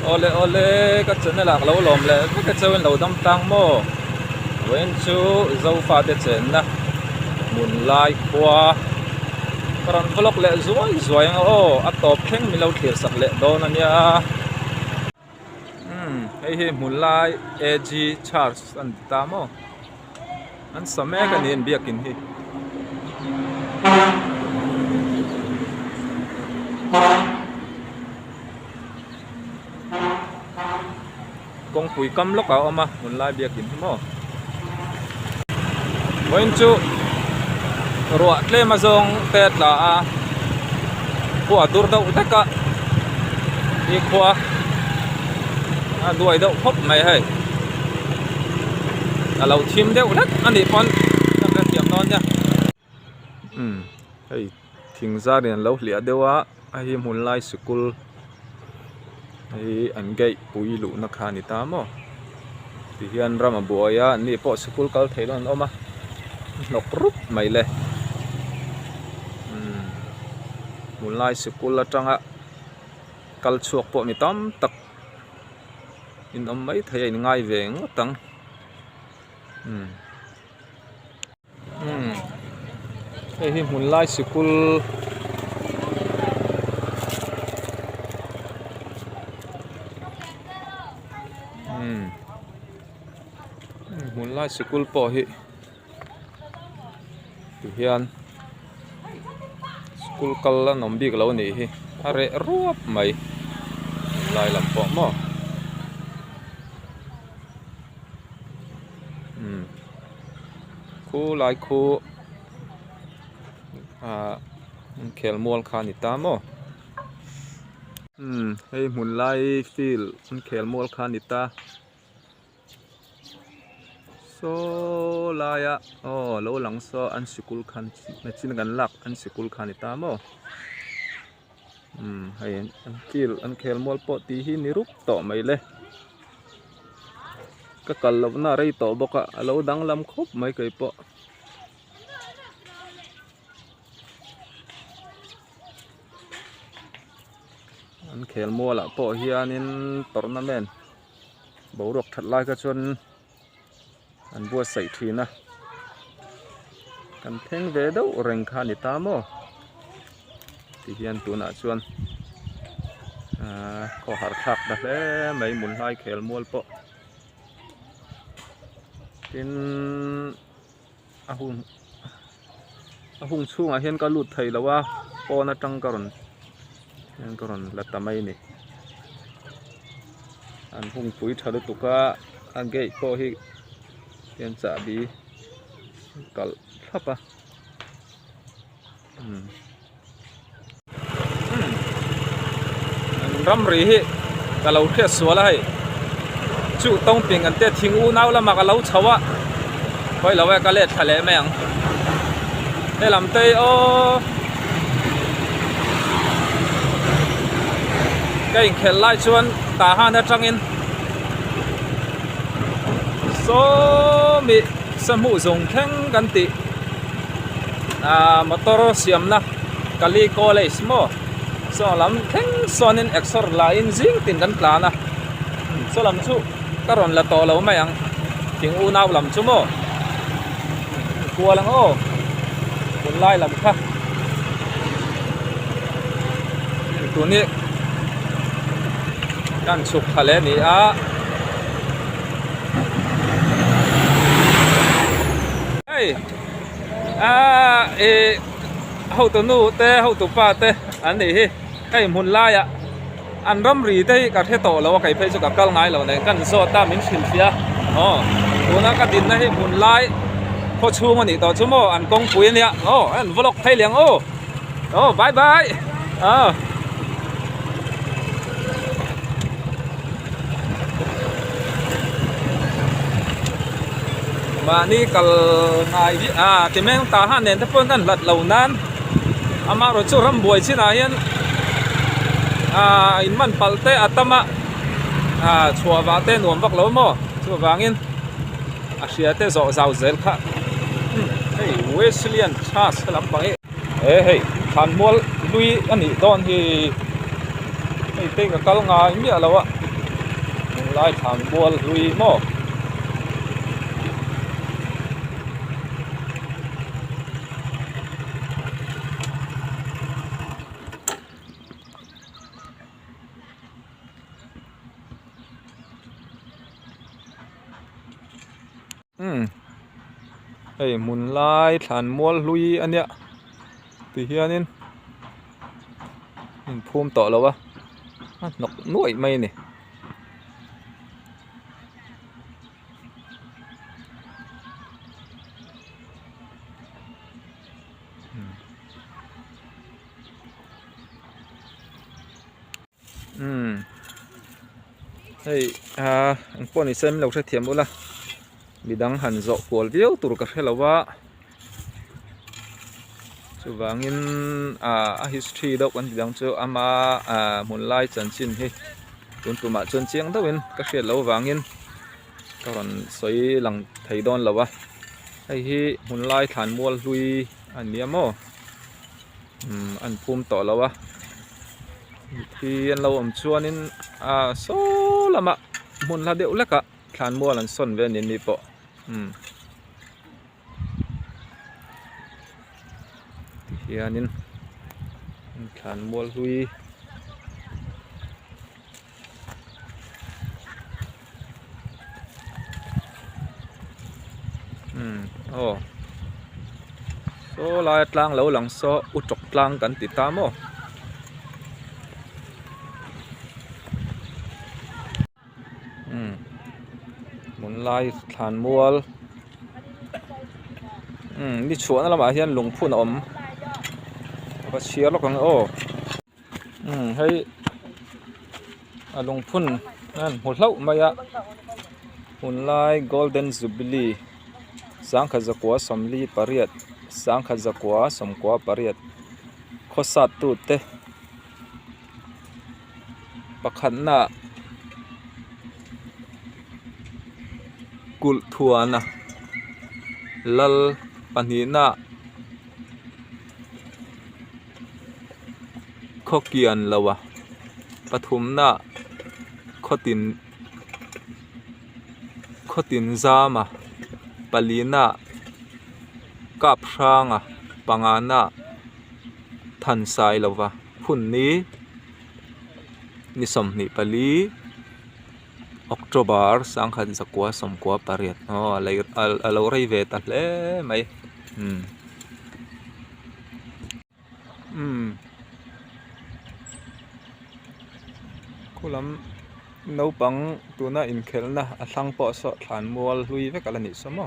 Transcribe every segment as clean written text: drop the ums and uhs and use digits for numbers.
ole ka chen la lo lom le ka chen lo dam tang mo wen chu zo fa te chen na mun lai kwa karan vlog le zuai o a top theng mi lo thir sak le don ania hei hi mun lai AG Charles an ta mo an same ka nin biakin hi kong pui kam lok a oma mun lai biakin hi mo wen chu ruwa tle ma zong tet la a khua dur dau taka i khua a duai dau khop mai hai a lo thim deuh dak ani pon ka tiam non nya hei thing za rian lo hlia dewa a hi mun lai school hei an gei pui lu na kha ni ta mo ti hian rama buaya ni po school kal theilon oma nok rup mai le mun lai school atanga kal chuak po mi tam tak in mai thei in ngai veng tang hi mun lai school mun lai school po hi ti hian school kal la nom bik lo ni hi are ruap mai lai lam po mo khu lai khu khel mual kha ni ta mo hei mun lai fil khel mual kha ni ta so laya lo lang so an school khan na chin gan lak an school khan ni ta mo hei an fil an khel mual po ti hi ni rup to mai le ka kal lo na rei to boka alo dang lam khop mai kai po an khel mual la po hianin tournament borok that lai ka chon an bua sai thina kan theng ve do reng kha ni ta mo ti hian tuna chuan kho har thak da hle mai mun lai khel mual po tin ahung chunga hian ka lut thei lawa pona tang karon la tamai ni an hung pui thalu tuka an gei po hi hian cha bi kal thapa ram ri hi ka lo thia suala hai chu tong ping an te thing u naw lama ka lo chawa hoi lawa ka le thale meng he lam tei o cái khel lai chuan ta han atangin so mi samu zong theng kan ti motor siam na kali college mo so lam theng sonin exor line jing tin kan plana so lam chu karon la to lo mai ang ting u naw lam chu mo kwa lang o kun lai lam kha tu ni kan chuk khale ni a hey hậu tu nu te hậu tu pa te an ni hi hey mun lai a an ram ri te ka the to lo kai phei chu ka kal ngai lo ne kan zo ta min thin fia tu na ka din na hi mun lai pho chung ani to chu mo an kong pui nia an vlog thai liang bye bye mà ni kal ngai vi ti meng ta han nen te pon kan lat lo nan ama ro chu ram buai china hian in man palte atama chua wa te nuam vak lo mo chu wangin sia te zo zau zel kha hey Wesleyan Church lam bang hey than mol lui ani don hi hey te ka kal ngai mi alawa ไล่ทางบัวลุยโม่ไอ้หมุนไล่ฐานมัวลุยอันเนี้ยตีเฮียนี่ภูมิต่อแล้ววะนกนุ่ยไม่เนี่ยเฮ้ยอันพวกนี้เส้นเราใช้เทียมบุละมีดังหันโจกวลเดียวตุรกะเทลวะจูวางินhistory ดอกวันดังจูอามามุนไลจันชินเฮตุนตุมาจนเชียงดาวินกะเทลวางินก็รันสวยหลังไทยดอนแล้ววะไอ้ที่มุนไลฐานมัวลุยอันเนี้ยโมอันภูมิต่อแล้ววะที่อันเราอมชวนนินโซละมะมุนละเดียวเล็กอะฐานมัวหลังส่วนเวนินนี่ปะเฮียนินฐานมัวลุยโอ้โซลายกลางแล้วหลังโซอุจกกลางกันติดตามโมหมุนลายฐานมัวนี่ชวนอะไรมาเฮียนหลงพุ่นอมก็เชียร์ล็อกกันโอ้ให้หลงพุ่นนั่นหัวเล่ามายะหมุนลาย Golden Jubilee สังขจักรวาสมลีปริยัตสังขจักรวาสมกวาปริยัตข้อสัตตุเตปะขันน่ะกุลทัวนะลัลปันหินะข้อเกียนละวะปฐุมนะข้อตินซามาปลีนะกับช่างปังานะทันไซละวะพุ่นนี้นิสมนิปลีOktober สังขจักรวาสมกวาปริยัตอะไรไรเวตัดเลยไหมคุลำนูปังตัวน่าอินเคลนะสังปอสฐานมัวลุยเวกัลนิสมอ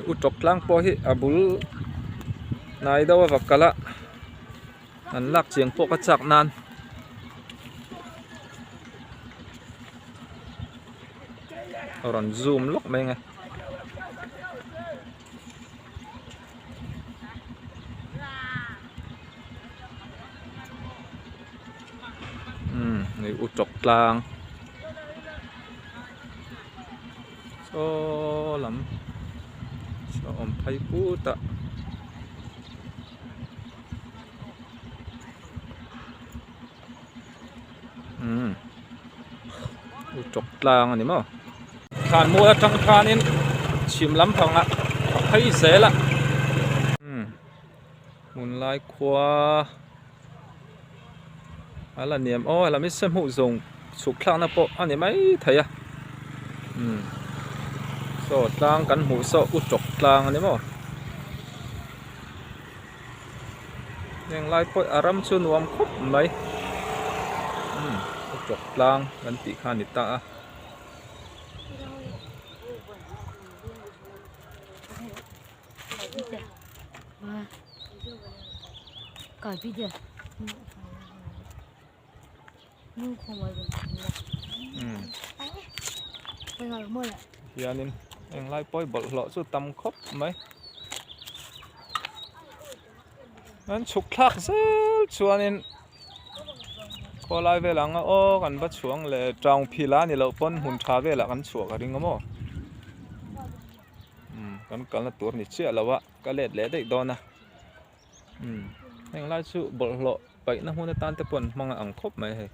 อุจกกลางปอฮิอบุลนายดาววักกะละอันลักเสียงพวกกระจักนานเราลันซูมล็อกไหมไงนี่อุจกกลางโซ่ลำโซ่อมไพปูตะอุจกกลางอันนี้มั้งฐานมัวจังฐานนี้ชิมล้ำพังละให้เสละหมุนลายขวาอะไรเนี่ยเราไม่เสมุส่งสุกคลางนะปะอันนี้ไม่ไทยโซ่กลางกันหูโซ่อุจกกลางอันนี้มั้งยังลายปอยอารมณ์ชวนวมครบไหมจกกลางกันติขานิตาก่อนพี่เดียวนู่นคงไว้เป็นไงมั่วแหละเฮียนินยังไล่ปอยบอลหล่อสุดตำครบไหมนั่นฉุกทักเสียชวนนินพอไล่เวลังโอ้กันบัดช่วงเลยจองพิลานี่เราป้นหุ่นชาเวลังกันช่วงกันริงก็มั้งกันละตัวนี่เชื่อแล้ววะก็เล็ดได้โดนนะ heng lai chu bol lo pai na hun tan te pon mong ang khop mai he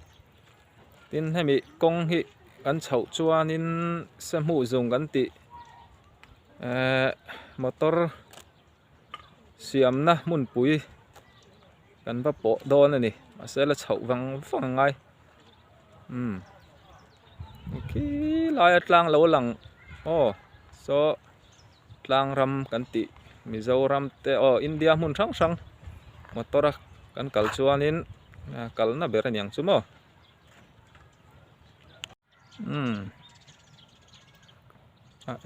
tin hemi kong hi kan chho chuanin samu zung kan ti motor siam na mun pui kan va po don ani asela chho wang ngai ki lai atlang lo lang so tlang ram kan ti Mizoram te India mun sang motor kan kal chuanin kal na ber niang chu mo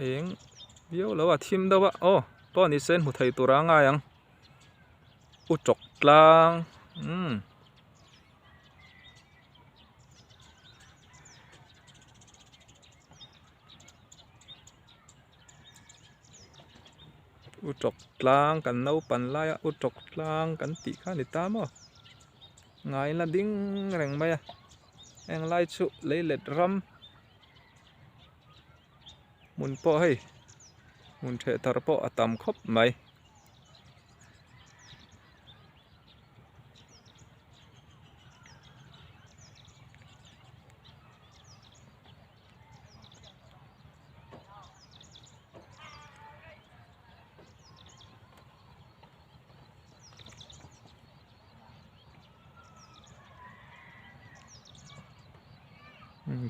eng bio lo thim do wa to ni sen mu thei tura nga yang u chok tlang u chok tlang kan nau pan lai u chok tlang kan ti kha ni ta mo ngai la ding reng mai eng lai chu leilet ram mun po hei mun the tar po atam khop mai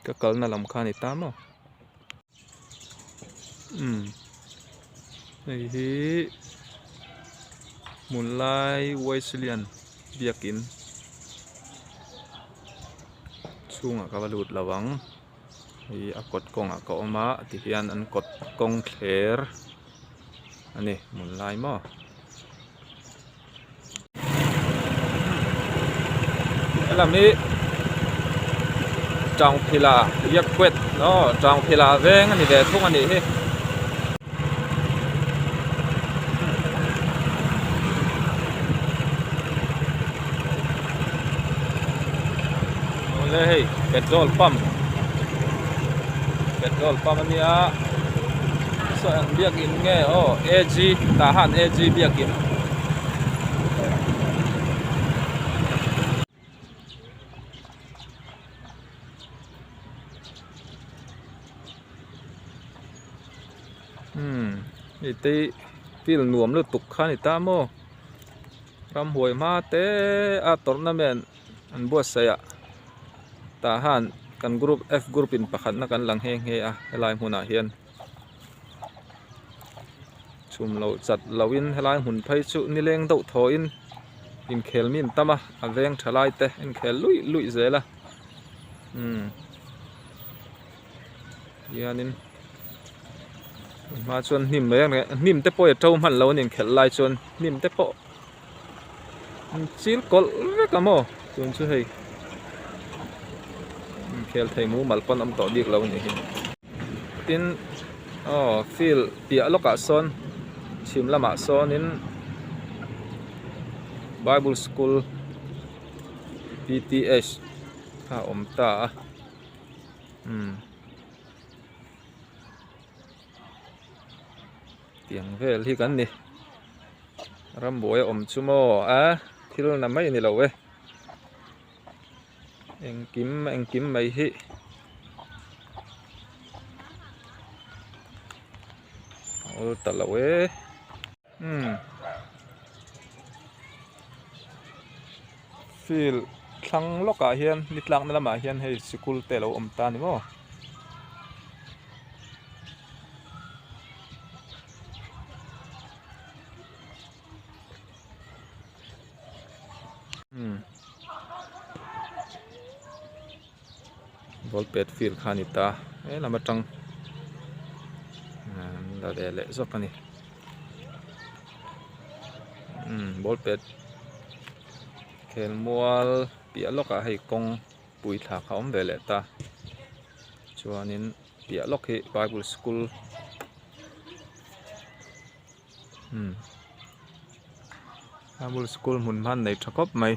ka kal na lam kha ni ta mo này hi mun lai Wesleyan biakin chunga ka balut lawang hi akot kong ka oma ti hian an kot kong thler ani mun lai mo làm đi trong phila yak quet no trong phila veng ani ve thung ani hi hey petrol pump ani a so ang biak in nge AG tahan AG biak in ite pil nuam lu tuk khan ita mo ram huai ma te a tournament an bo saya tahan kan group F group in pakhat na kan lang heng he a helai huna hian chum lo chat lawin helai hun phai chu ni leng do tho in khel min tama aveng thalai te in khel lui zela yanin ma chuan nim te po to man lo nin khel lai chuan nim te po chil kol kamo chuan chu hei khel thei mu mal pon am to dik lo ni hin tin feel pia loka son chim lama son in Bible School PTH ha om ta tiếng vel hi kan ni ram boy om chumo thil na mai ni lo we eng kim mai hi ol ta lo we fil thlang loka hian litlang na lama hian hei school te lo om ta ni mo ball pet field khanita lama tang la de le zokani ball pet khel mual pia loka hei kong pui thla khom ve le ta chuanin pia lok hi Bible School Bible School mun man nei thakop mai